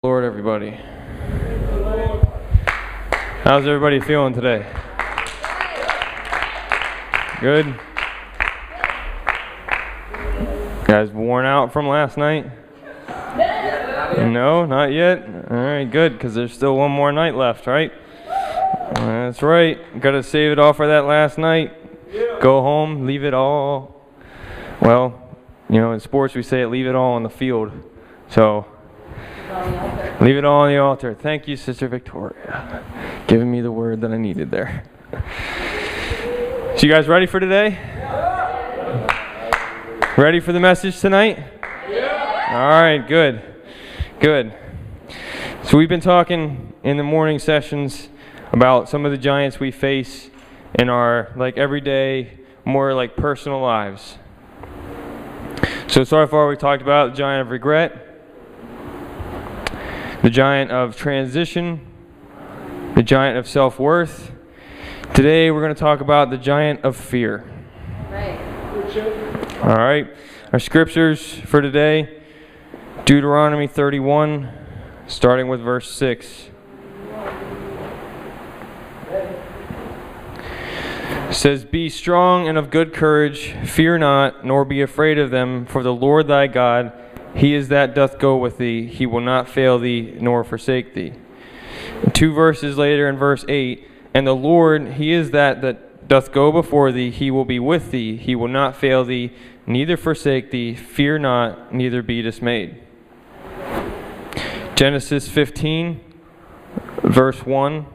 Lord, everybody. How's everybody feeling today? Good? You guys worn out from last night? No, not yet? All right, good, because there's still one more night left, right? That's right. Got to save it all for that last night. Go home, leave it all. Well, you know, in sports we say it, leave it all on the field. So, leave it all on the altar. Thank you, Sister Victoria, giving me the word that I needed there. So you guys ready for today? Ready for the message tonight? All right, good. Good. So we've been talking in the morning sessions about some of the giants we face in our everyday, more personal lives. So far we talked about the giant of regret, the giant of transition, the giant of self-worth. Today we're going to talk about the giant of fear. Right. All right. Our scriptures for today, Deuteronomy 31, starting with verse 6. It says, "Be strong and of good courage, fear not, nor be afraid of them, for the Lord thy God, he is that doth go with thee, he will not fail thee, nor forsake thee." And 2 verses later in verse 8, "And the Lord, he is that doth go before thee, he will be with thee, he will not fail thee, neither forsake thee, fear not, neither be dismayed." Genesis 15, verse 1.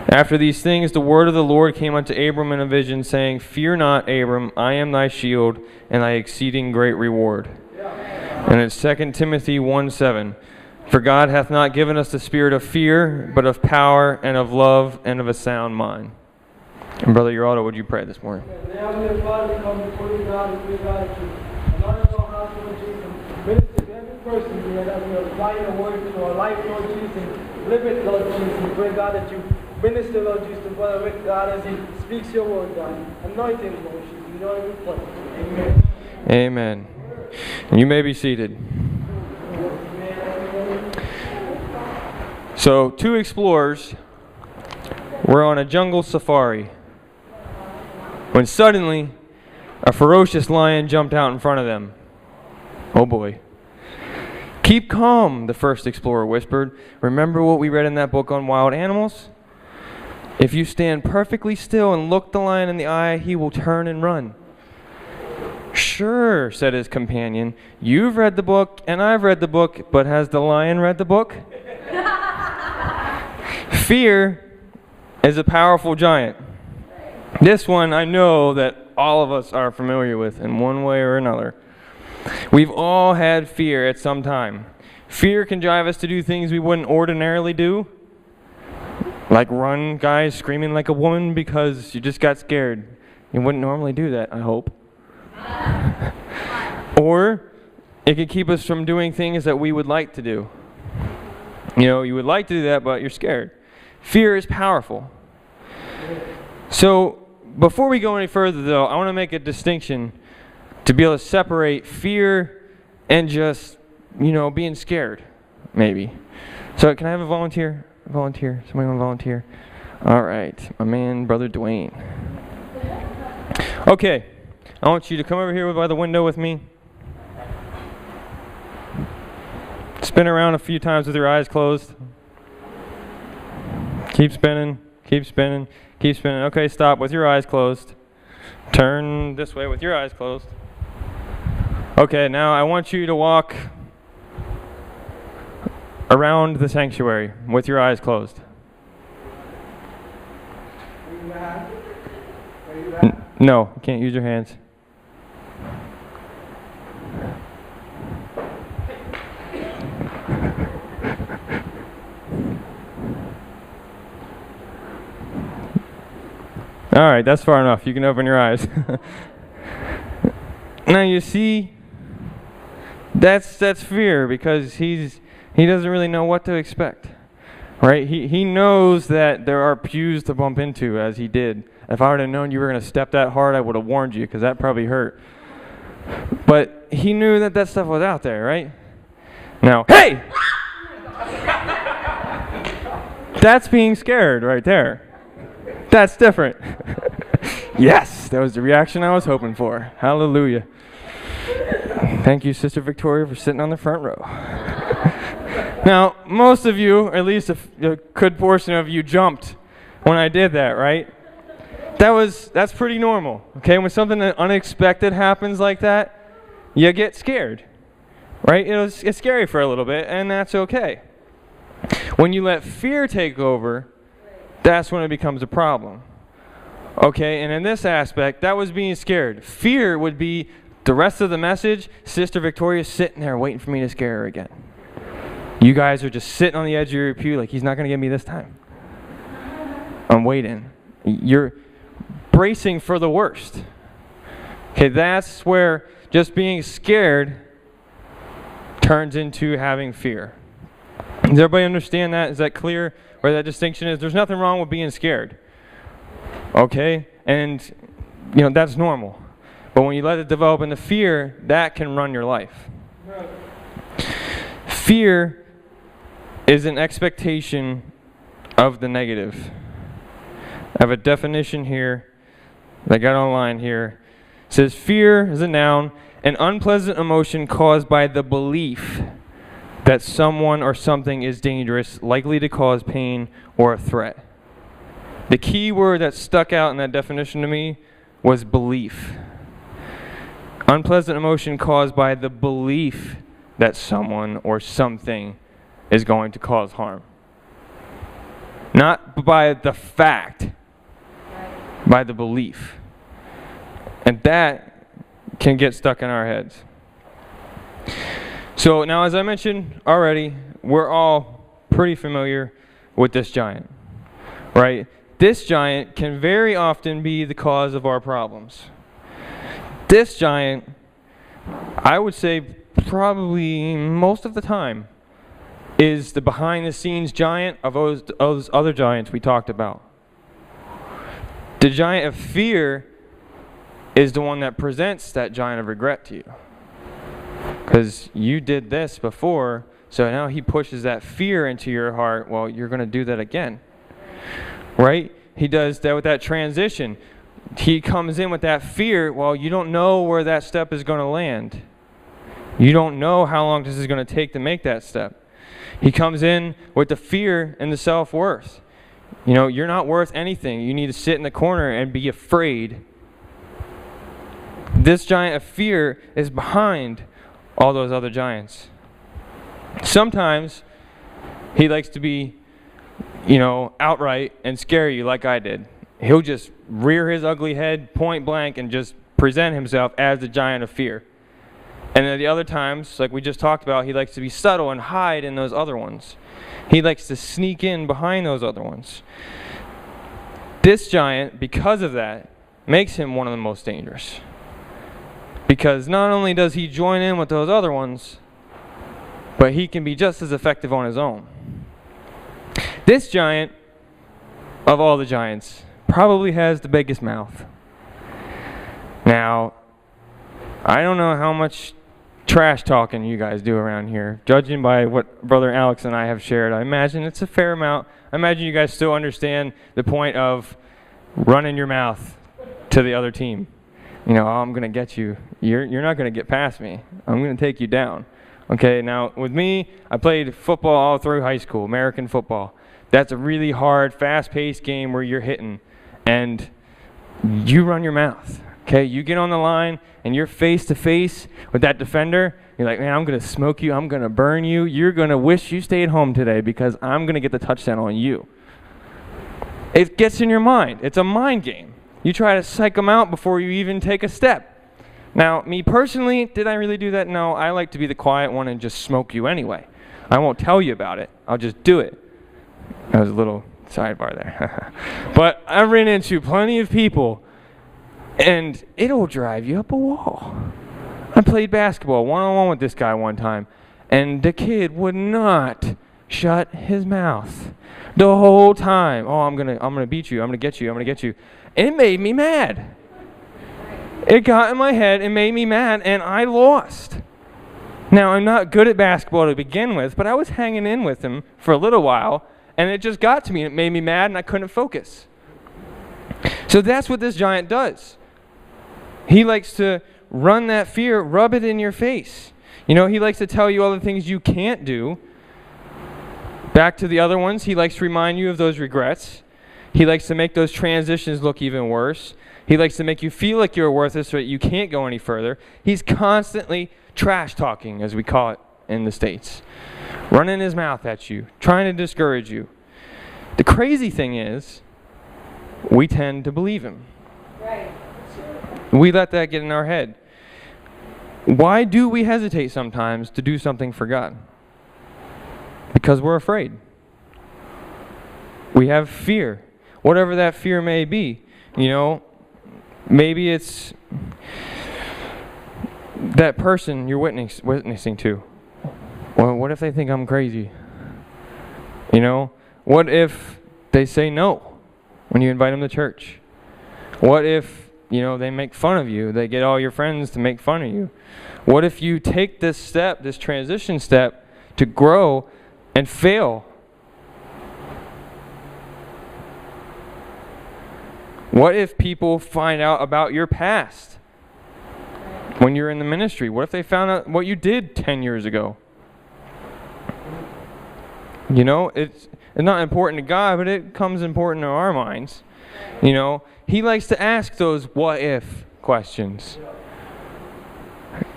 "After these things the word of the Lord came unto Abram in a vision, saying, Fear not, Abram, I am thy shield, and thy exceeding great reward." And it's 2 Timothy 1:7. "For God hath not given us the spirit of fear, but of power, and of love, and of a sound mind." And Brother Uraldo, would you pray this morning? Heavenly Father, come before you, God, and we God that you anoint our hearts, Lord Jesus. Minister to every person here that we apply your word to our life, Lord Jesus. Live it, Lord Jesus. Pray, God, that you minister, Lord Jesus, to Brother Rick, God, as he speaks your word, God. Anoint him, Lord Jesus. You know every point. Amen. Amen. You may be seated. So, 2 explorers were on a jungle safari when suddenly a ferocious lion jumped out in front of them. Oh boy. "Keep calm," the first explorer whispered. "Remember what we read in that book on wild animals? If you stand perfectly still and look the lion in the eye, he will turn and run." "Sure," said his companion. "You've read the book and I've read the book, but has the lion read the book?" Fear is a powerful giant. This one I know that all of us are familiar with in one way or another. We've all had fear at some time. Fear can drive us to do things we wouldn't ordinarily do, like run, guys, screaming like a woman because you just got scared. You wouldn't normally do that, I hope. Or it can keep us from doing things that we would like to do. You know, you would like to do that, but you're scared. Fear is powerful. So, before we go any further, though, I want to make a distinction to be able to separate fear and just, being scared, maybe. So, can I have a volunteer? Somebody want to volunteer? All right, my man, Brother Dwayne. Okay, I want you to come over here by the window with me. Spin around a few times with your eyes closed. Keep spinning, keep spinning, keep spinning. Okay, stop with your eyes closed. Turn this way with your eyes closed. Okay, now I want you to walk around the sanctuary with your eyes closed. No, you can't use your hands. All right, that's far enough. You can open your eyes. Now you see, that's fear, because he doesn't really know what to expect, right? He knows that there are pews to bump into, as he did. If I would have known you were going to step that hard, I would have warned you, because that probably hurt. But he knew that stuff was out there, right? Now, hey! That's being scared right there. That's different. Yes, that was the reaction I was hoping for. Hallelujah. Thank you, Sister Victoria, for sitting on the front row. Now, most of you, or at least a good portion of you, jumped when I did that, right? That's pretty normal, okay? When something unexpected happens like that, you get scared, right? It's scary for a little bit, and that's okay. When you let fear take over, that's when it becomes a problem, okay? And in this aspect, that was being scared. Fear would be the rest of the message. Sister Victoria's sitting there waiting for me to scare her again. You guys are just sitting on the edge of your pew like, he's not going to get me this time. I'm waiting. You're bracing for the worst. Okay, that's where just being scared turns into having fear. Does everybody understand that? Is that clear where that distinction is? There's nothing wrong with being scared. Okay? And, that's normal. But when you let it develop into fear, that can run your life. Fear is an expectation of the negative. I have a definition here that I got online here. It says, fear is a noun, an unpleasant emotion caused by the belief that someone or something is dangerous, likely to cause pain or a threat. The key word that stuck out in that definition to me was belief. Unpleasant emotion caused by the belief that someone or something is going to cause harm. Not by the fact, by the belief. And that can get stuck in our heads. So now, as I mentioned already, we're all pretty familiar with this giant, right? This giant can very often be the cause of our problems. This giant, I would say probably most of the time, is the behind-the-scenes giant of those other giants we talked about. The giant of fear is the one that presents that giant of regret to you. Because you did this before, so now he pushes that fear into your heart. Well, you're going to do that again. Right? He does that with that transition. He comes in with that fear. Well, you don't know where that step is going to land. You don't know how long this is going to take to make that step. He comes in with the fear and the self-worth. You're not worth anything. You need to sit in the corner and be afraid. This giant of fear is behind all those other giants. Sometimes he likes to be, outright and scare you like I did. He'll just rear his ugly head point blank and just present himself as the giant of fear. And then the other times, like we just talked about, he likes to be subtle and hide in those other ones. He likes to sneak in behind those other ones. This giant, because of that, makes him one of the most dangerous. Because not only does he join in with those other ones, but he can be just as effective on his own. This giant, of all the giants, probably has the biggest mouth. Now, I don't know how much trash talking you guys do around here. Judging by what Brother Alex and I have shared, I imagine it's a fair amount. I imagine you guys still understand the point of running your mouth to the other team. I'm going to get you. You're not going to get past me. I'm going to take you down. Okay, now with me, I played football all through high school, American football. That's a really hard, fast-paced game where you're hitting, and you run your mouth. Okay, you get on the line and you're face to face with that defender. You're like, man, I'm going to smoke you. I'm going to burn you. You're going to wish you stayed home today because I'm going to get the touchdown on you. It gets in your mind. It's a mind game. You try to psych them out before you even take a step. Now, me personally, did I really do that? No, I like to be the quiet one and just smoke you anyway. I won't tell you about it. I'll just do it. That was a little sidebar there. But I ran into plenty of people, and it'll drive you up a wall. I played basketball one-on-one with this guy one time, and the kid would not shut his mouth the whole time. Oh, I'm gonna beat you. I'm gonna get you. I'm gonna get you. And it made me mad. It got in my head and made me mad, and I lost. Now, I'm not good at basketball to begin with, but I was hanging in with him for a little while, and it just got to me, and it made me mad, and I couldn't focus. So that's what this giant does. He likes to run that fear, rub it in your face. He likes to tell you all the things you can't do. Back to the other ones, he likes to remind you of those regrets. He likes to make those transitions look even worse. He likes to make you feel like you're worthless so that you can't go any further. He's constantly trash talking, as we call it in the States. Running his mouth at you, trying to discourage you. The crazy thing is, we tend to believe him. Right. We let that get in our head. Why do we hesitate sometimes to do something for God? Because we're afraid. We have fear. Whatever that fear may be. Maybe it's that person you're witnessing to. Well, what if they think I'm crazy? What if they say no when you invite them to church? What if, they make fun of you? They get all your friends to make fun of you. What if you take this step, this transition step, to grow and fail? What if people find out about your past when you're in the ministry? What if they found out what you did 10 years ago? It's not important to God, but it comes important to our minds. He likes to ask those what if questions.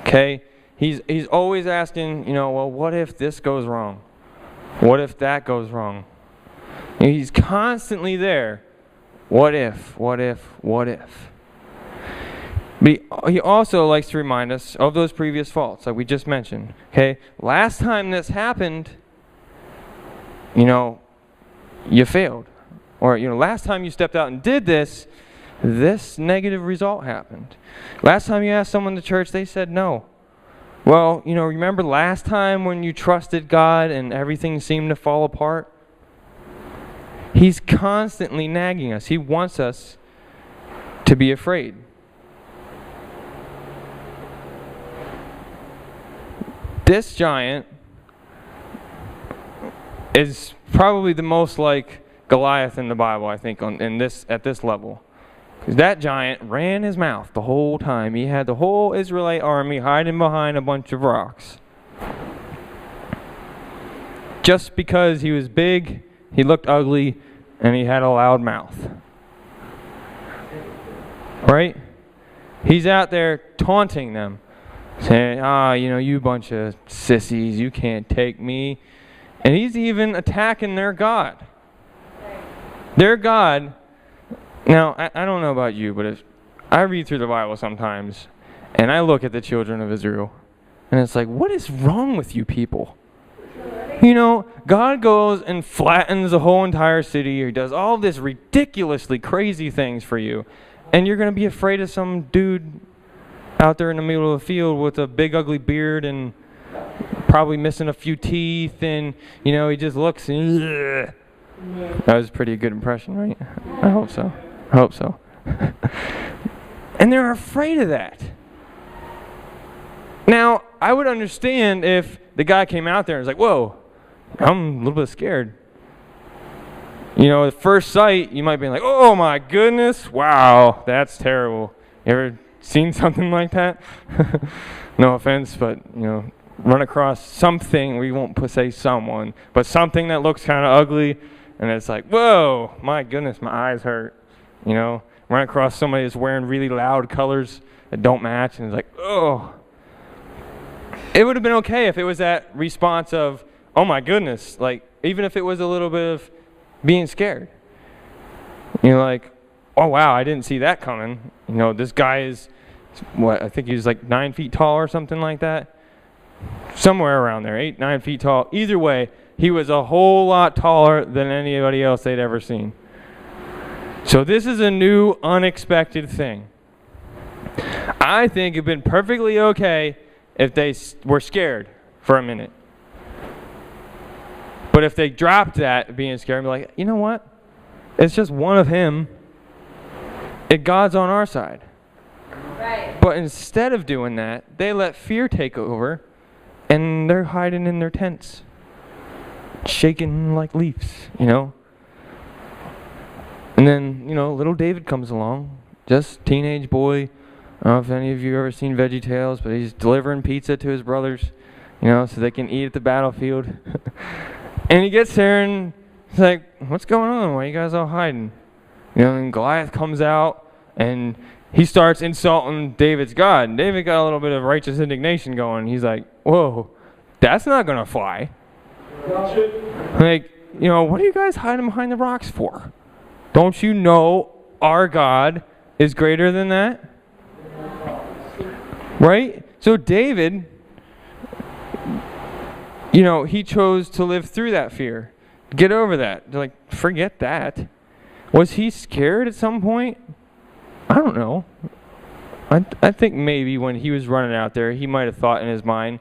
Okay? He's always asking, well, what if this goes wrong? What if that goes wrong? He's constantly there. What if? What if? What if? But he also likes to remind us of those previous faults, like we just mentioned. Okay? Last time this happened, you failed. Or, last time you stepped out and did this negative result happened. Last time you asked someone to church, they said no. Well, remember last time when you trusted God and everything seemed to fall apart? He's constantly nagging us. He wants us to be afraid. This giant is probably the most like Goliath in the Bible, I think, at this level. Because that giant ran his mouth the whole time. He had the whole Israelite army hiding behind a bunch of rocks. Just because he was big, he looked ugly, and he had a loud mouth. Right? He's out there taunting them, saying, you bunch of sissies, you can't take me. And he's even attacking their God. Their God, now, I don't know about you, but if I read through the Bible sometimes, and I look at the children of Israel, and it's like, what is wrong with you people? God goes and flattens the whole entire city, or he does all this ridiculously crazy things for you, and you're going to be afraid of some dude out there in the middle of the field with a big ugly beard and probably missing a few teeth, and, he just looks and, ugh. That was a pretty good impression, right? I hope so. And they're afraid of that. Now, I would understand if the guy came out there and was like, whoa, I'm a little bit scared. At first sight, you might be like, oh my goodness, wow, that's terrible. You ever seen something like that? No offense, but, run across something, we won't say someone, but something that looks kind of ugly, and it's like, whoa, my goodness, my eyes hurt. Run across somebody that's wearing really loud colors that don't match, and it's like, oh. It would have been okay if it was that response of, oh my goodness, like, even if it was a little bit of being scared. Like, oh wow, I didn't see that coming. This guy is, I think he's like 9 feet tall or something like that. Somewhere around there, 8, 9 feet tall. Either way, he was a whole lot taller than anybody else they'd ever seen. So this is a new, unexpected thing. I think it'd been perfectly okay if they were scared for a minute. But if they dropped that, being scared, and be like, you know what? It's just one of him. God's on our side. Right. But instead of doing that, they let fear take over, and they're hiding in their tents, shaking like leaves, And then, little David comes along, just teenage boy. I don't know if any of you have ever seen VeggieTales, but he's delivering pizza to his brothers, so they can eat at the battlefield. And he gets there and he's like, what's going on? Why are you guys all hiding? And Goliath comes out and he starts insulting David's God. And David got a little bit of righteous indignation going. He's like, whoa, that's not going to fly. Like, what are you guys hiding behind the rocks for? Don't you know our God is greater than that? Right? So David, he chose to live through that fear. Get over that. They're like, forget that. Was he scared at some point? I don't know. I think maybe when he was running out there, he might have thought in his mind,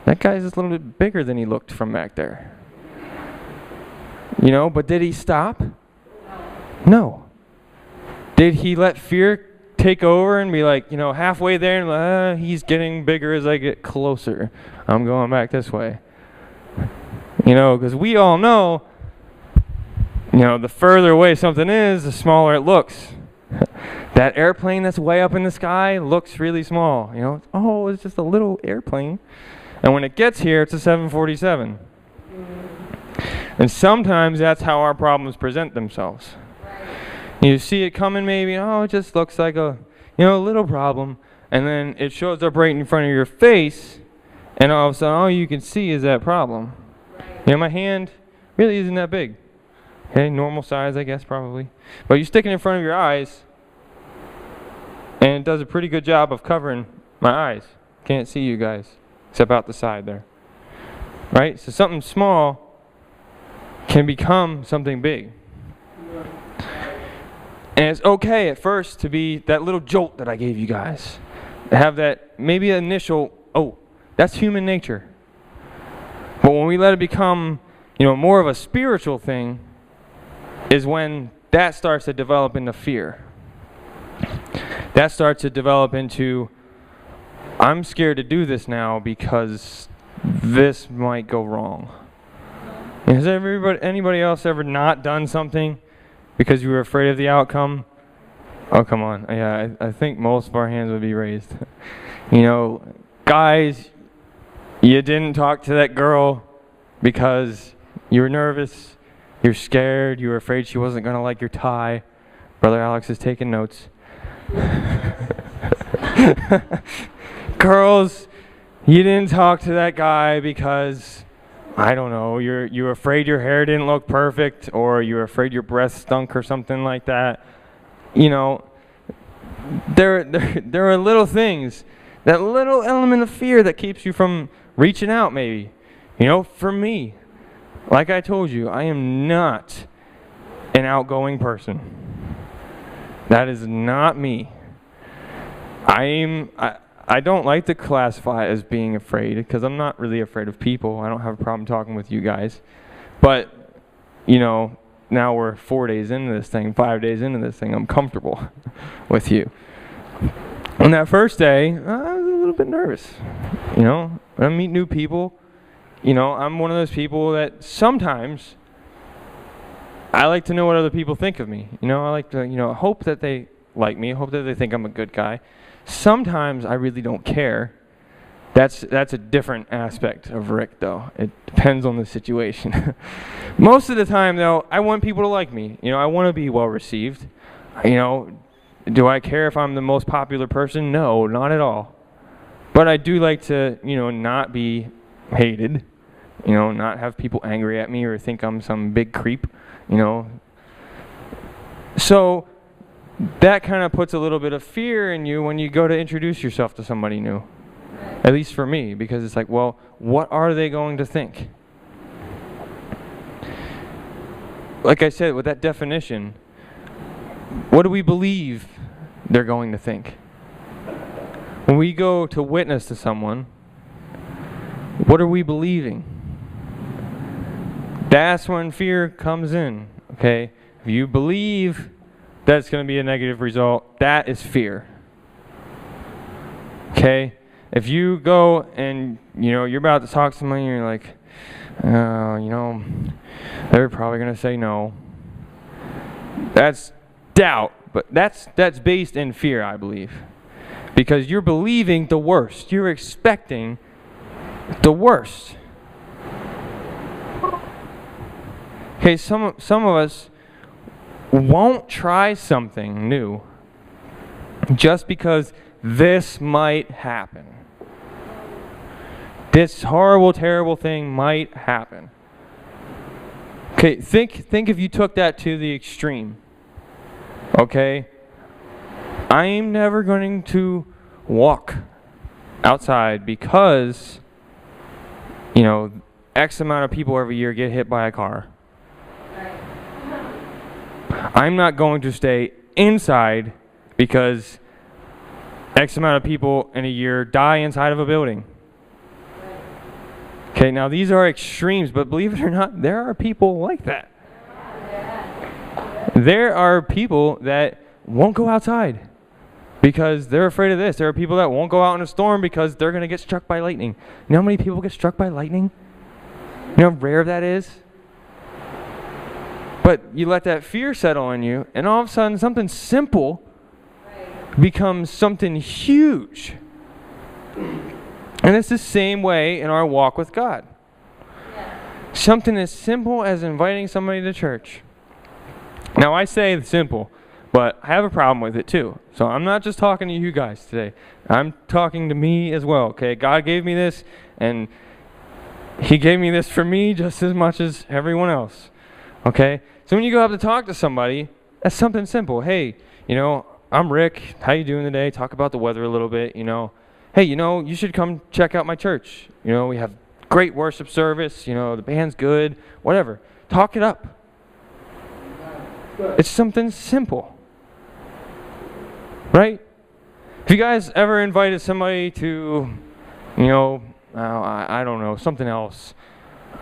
that guy's just a little bit bigger than he looked from back there. But did he stop? No. Did he let fear take over and be like, halfway there and he's getting bigger as I get closer. I'm going back this way. Because we all know, the further away something is, the smaller it looks. That airplane that's way up in the sky looks really small. It's just a little airplane. And when it gets here, it's a 747. And sometimes that's how our problems present themselves. You see it coming maybe, it just looks like a, little problem. And then it shows up right in front of your face, and all of a sudden, all you can see is that problem. My hand really isn't that big. Okay, normal size, I guess, probably. But you stick it in front of your eyes, and it does a pretty good job of covering my eyes. Can't see you guys, except out the side there. Right? So something small can become something big. And it's okay at first to be that little jolt that I gave you guys. To have that maybe initial, that's human nature. But when we let it become, more of a spiritual thing, is when that starts to develop into fear. That starts to develop into, I'm scared to do this now because this might go wrong. Has anybody else ever not done something because you were afraid of the outcome? Oh, come on. Yeah, I think most of our hands would be raised. Guys, you didn't talk to that girl because you were nervous, you're scared, you were afraid she wasn't going to like your tie. Brother Alex is taking notes. Girls, you didn't talk to that guy because, I don't know, you were afraid your hair didn't look perfect, or you were afraid your breath stunk or something like that. There are little things, that little element of fear that keeps you from reaching out maybe. For me, like I told you, I am not an outgoing person. That is not me. I don't like to classify it as being afraid, because I'm not really afraid of people. I don't have a problem talking with you guys. But, now we're 4 days into this thing, 5 days into this thing, I'm comfortable with you. On that first day, I was a little bit nervous. When I meet new people, I'm one of those people that sometimes I like to know what other people think of me. I like to, hope that they like me, hope that they think I'm a good guy. Sometimes I really don't care. That's a different aspect of Rick, though. It depends on the situation. Most of the time, though, I want people to like me. I want to be well received. Do I care if I'm the most popular person? No, not at all. But I do like to, not be hated. Not have people angry at me or think I'm some big creep. So that kind of puts a little bit of fear in you when you go to introduce yourself to somebody new. At least for me, because it's like, well, what are they going to think? Like I said, with that definition, what do we believe they're going to think? When we go to witness to someone, what are we believing? That's when fear comes in, okay? If you believe that's going to be a negative result, that is fear. Okay? if you go and, you're about to talk to somebody and you're like, they're probably going to say no. That's doubt, but that's based in fear, I believe. Because you're believing the worst. You're expecting the worst. Okay, some of us won't try something new just because this might happen. This horrible, terrible thing might happen. Okay, think if you took that to the extreme. Okay? I'm never going to walk outside because, X amount of people every year get hit by a car. I'm not going to stay inside because X amount of people in a year die inside of a building. Okay, now these are extremes, but believe it or not, there are people like that. There are people that won't go outside because they're afraid of this. There are people that won't go out in a storm because they're going to get struck by lightning. You know how many people get struck by lightning? You know how rare that is? But you let that fear settle on you, and all of a sudden something simple becomes something huge. And it's the same way in our walk with God. Something as simple as inviting somebody to church. Now I say it's simple, but I have a problem with it too. So I'm not just talking to you guys today. I'm talking to me as well, okay? God gave me this, and He gave me this for me just as much as everyone else, okay? So when you go up to talk to somebody, that's something simple. Hey, I'm Rick. How you doing today? Talk about the weather a little bit, Hey, you should come check out my church. We have great worship service. The band's good. Whatever. Talk it up. It's something simple. Right? Have you guys ever invited somebody to, I don't know, something else,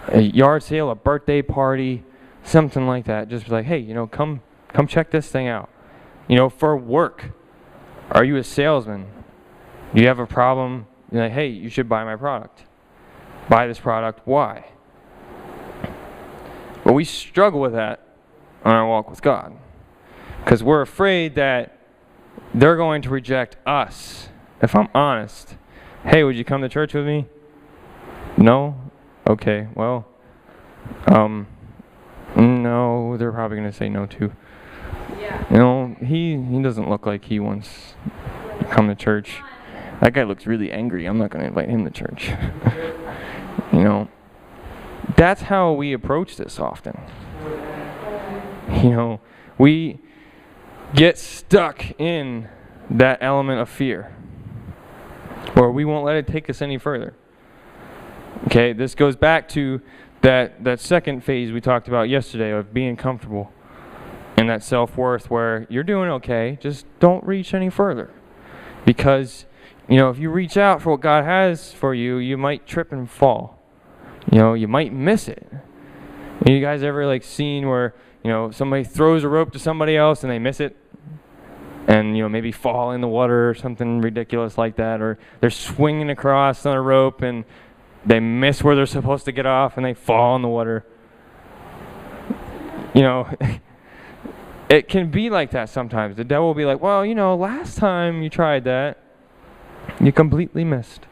a yard sale, a birthday party, something like that? Just be like, hey, come check this thing out. For work, are you a salesman? Do you have a problem? You're like, hey, you should buy my product. Buy this product. Why? But we struggle with that on our walk with God because we're afraid that they're going to reject us. If I'm honest, hey, would you come to church with me? No? Okay, well, no, they're probably going to say no too. Yeah. He doesn't look like he wants to come to church. That guy looks really angry. I'm not going to invite him to church. That's how we approach this often. We get stuck in that element of fear, or we won't let it take us any further. Okay, this goes back to that second phase we talked about yesterday of being comfortable and that self-worth where you're doing okay, just don't reach any further. Because if you reach out for what God has for you, you might trip and fall. You might miss it. You guys ever seen where, somebody throws a rope to somebody else and they miss it? And, maybe fall in the water or something ridiculous like that. Or they're swinging across on a rope and they miss where they're supposed to get off and they fall in the water. It can be like that sometimes. The devil will be like, well, last time you tried that, you completely missed.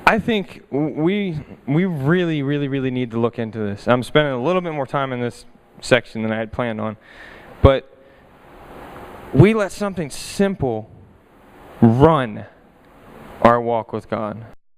I think we really, really, really need to look into this. I'm spending a little bit more time in this section than I had planned on. But we let something simple run our walk with God.